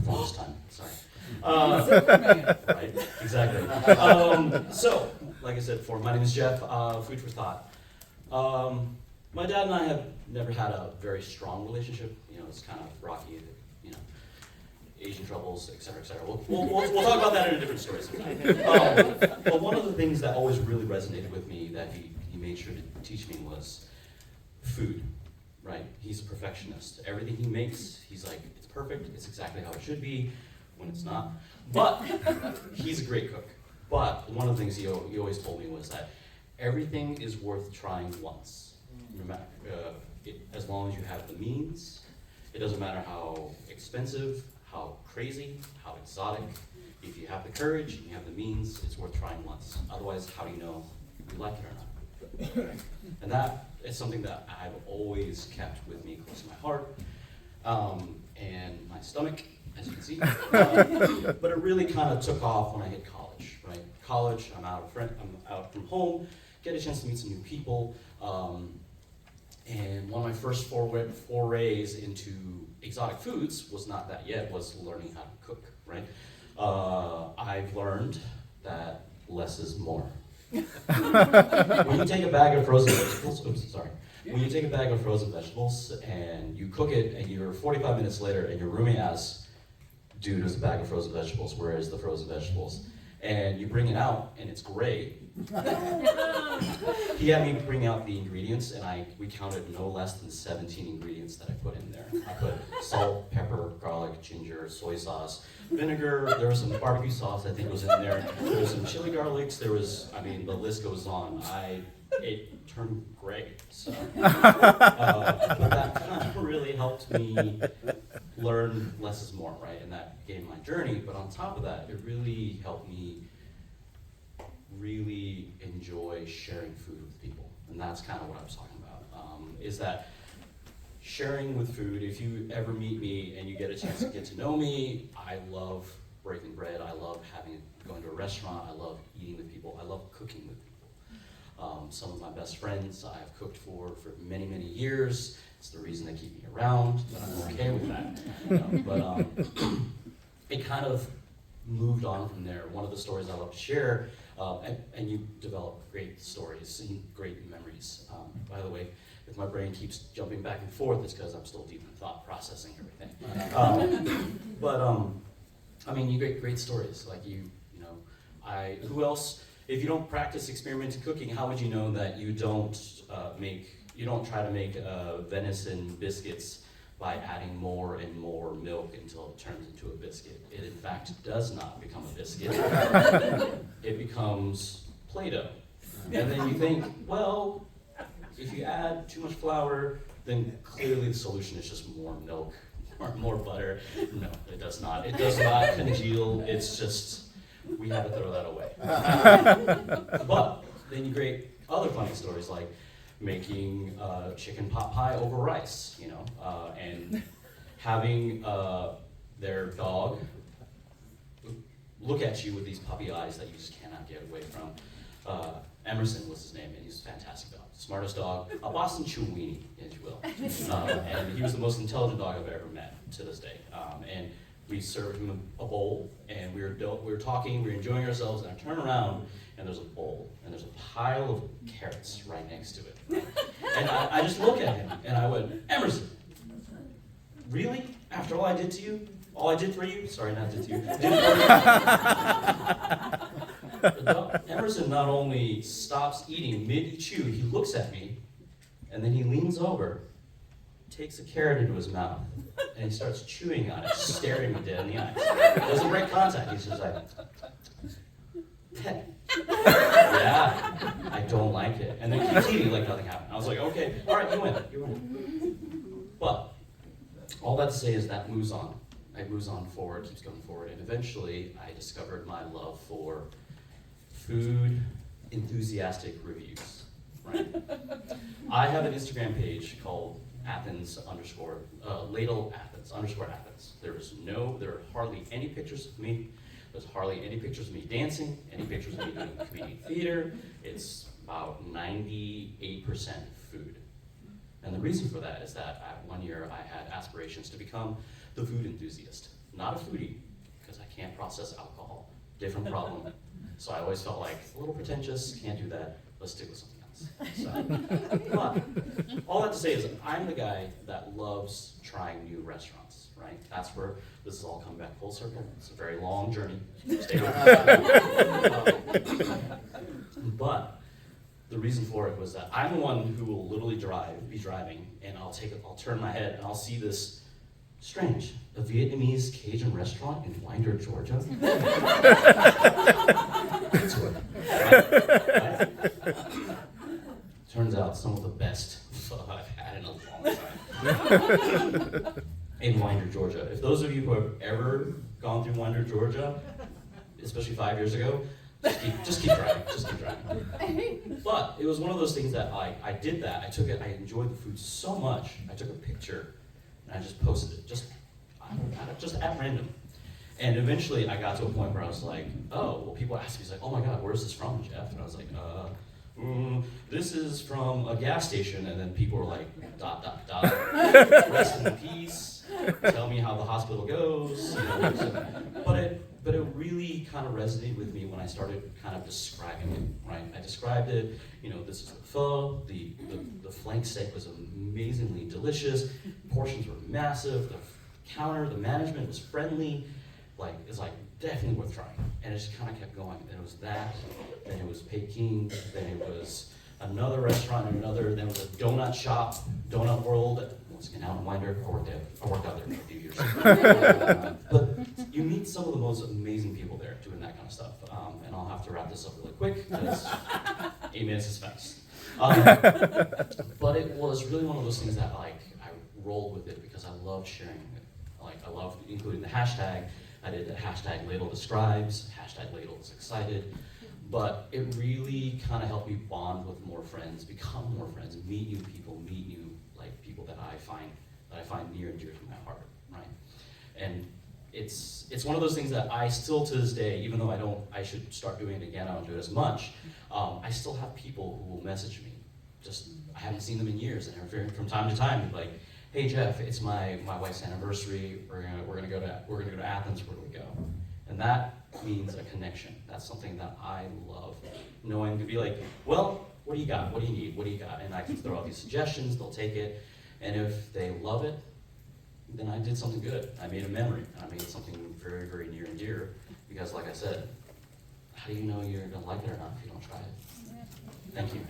performance time, sorry. Right, exactly. So, like I said before, my name is Jeff, Food for Thought. My dad and I have never had a very strong relationship. You know, it's kind of rocky, you know, Asian troubles, et cetera, et cetera. We'll talk about that in a different story sometime. But one of the things that always really resonated with me that he made sure to teach me was food, right? He's a perfectionist. Everything he makes, he's like, it's perfect, it's exactly how it should be, when it's not. But he's a great cook. But one of the things he always told me was that everything is worth trying once. As long as you have the means, it doesn't matter how expensive, how crazy, how exotic. If you have the courage and you have the means, it's worth trying once. Otherwise, how do you know if you like it or not? And that is something that I've always kept with me close to my heart and my stomach, as you can see. But it really kind of took off when I hit college, right? College, I'm out from home, get a chance to meet some new people. And one of my first forays into exotic foods was not that yet, was learning how to cook, right? I've learned that less is more. When you take a bag of frozen vegetables, when you take a bag of frozen vegetables and you cook it and you're 45 minutes later and your roommate asks, dude, there's a bag of frozen vegetables, where is the frozen vegetables? And you bring it out and it's gray. He had me bring out the ingredients and we counted no less than 17 ingredients that I put in there. I put salt, pepper, garlic, ginger, soy sauce, vinegar, there was some barbecue sauce I think was in there. There was some chili garlics, there was, I mean, the list goes on. It turned gray, so. But that kind of really helped me learn less is more, right? And that gave my journey, but on top of that, it really helped me really enjoy sharing food with people. And that's kind of what I was talking about, is that sharing with food, if you ever meet me and you get a chance to get to know me, I love breaking bread, I love going to a restaurant, I love eating with people, I love cooking with people. Some of my best friends I've cooked for many, many years. It's the reason they keep me around, but I'm okay with that. You know, but it kind of moved on from there. One of the stories I love to share, and you develop great stories and great memories. By the way, if my brain keeps jumping back and forth, it's because I'm still deep in thought processing everything. I mean, you get great stories. Like who else? If you don't practice experimental cooking, how would you know that you don't try to make venison biscuits by adding more and more milk until it turns into a biscuit? It in fact does not become a biscuit. It becomes Play-Doh. And then you think, well, if you add too much flour, then clearly the solution is just more milk or more butter. No, it does not. It does not congeal. It's just, we had to throw that away. But then you create other funny stories like making chicken pot pie over rice, you know, and having their dog look at you with these puppy eyes that you just cannot get away from. Emerson was his name, and he's a fantastic dog. Smartest dog, a Boston Chihuahua, if you will. And he was the most intelligent dog I've ever met to this day. And we served him a bowl, and we were talking, we were enjoying ourselves, and I turn around, and there's a bowl, and there's a pile of carrots right next to it. Right? And I just look at him, and I went, Emerson, really? After all I did to you? All I did for you? Sorry, not did to you. Emerson not only stops eating mid-chew, he looks at me, and then he leans over, takes a carrot into his mouth, and he starts chewing on it, staring me dead in the eyes. Doesn't break contact. He's just like, yeah, I don't like it. And then keeps eating like nothing happened. I was like, okay, all right, you win. But all that to say is that moves on. It moves on forward, keeps going forward, and eventually I discovered my love for food enthusiastic reviews. Right? I have an Instagram page called Athens ladle Athens _Athens. There are hardly any pictures of me. There's hardly any pictures of me dancing, any pictures of me doing community theater. It's about 98% food. And the reason for that is that one year I had aspirations to become the food enthusiast. not a foodie, because I can't process alcohol. Different problem. So I always felt like, a little pretentious, can't do that, let's stick with something else. So, but all that to say is, I'm the guy that loves trying new restaurants, right? That's where this has all come back full circle. It's a very long journey. Stay with me. But the reason for it was that I'm the one who will literally be driving, and I'll turn my head, and I'll see this strange, a Vietnamese Cajun restaurant in Winder, Georgia. Right? Turns out some of the best pho I've had in a long time. In Winder, Georgia. If those of you who have ever gone through Winder, Georgia, especially 5 years ago, just keep driving. But it was one of those things that I did that. I enjoyed the food so much. I took a picture and I just posted it, just at random. And eventually I got to a point where I was like, oh, well, people asked me, like, oh my God, where's this from, Jeff? And I was like, this is from a gas station. And then people were like, ... rest in peace, tell me how the hospital goes. You know, but it really kind of resonated with me when I started kind of describing it, right? I described it, this is the pho, the flank steak was amazingly delicious, portions were massive, the counter, the management was friendly, it's definitely worth trying. And it just kind of kept going. Then it was that, then it was Peking, then it was another restaurant and another, then it was a donut shop, Donut World, once again out in Winder. I worked out there for a few years. But you meet some of the most amazing people there doing that kind of stuff. And I'll have to wrap this up really quick because 8 minutes is fast. But it was really one of those things that I rolled with it because I love sharing it. I love including the hashtag. I did the hashtag ladle describes, hashtag ladle is excited. But it really kind of helped me bond with more friends, become more friends, meet new people people that I find near and dear to my heart, right? And it's one of those things that I still to this day, even though I should start doing it again, I don't do it as much, I still have people who will message me. I haven't seen them in years, and from time to time, they're like, hey Jeff, it's my wife's anniversary, we're gonna go to Athens, where do we go? And that means a connection. That's something that I love, knowing to be like, well, what do you got? What do you need? What do you got? And I can throw out these suggestions, they'll take it, and if they love it, then I did something good. I made a memory. I made something very, very near and dear, because like I said, how do you know you're gonna like it or not if you don't try it? Thank you.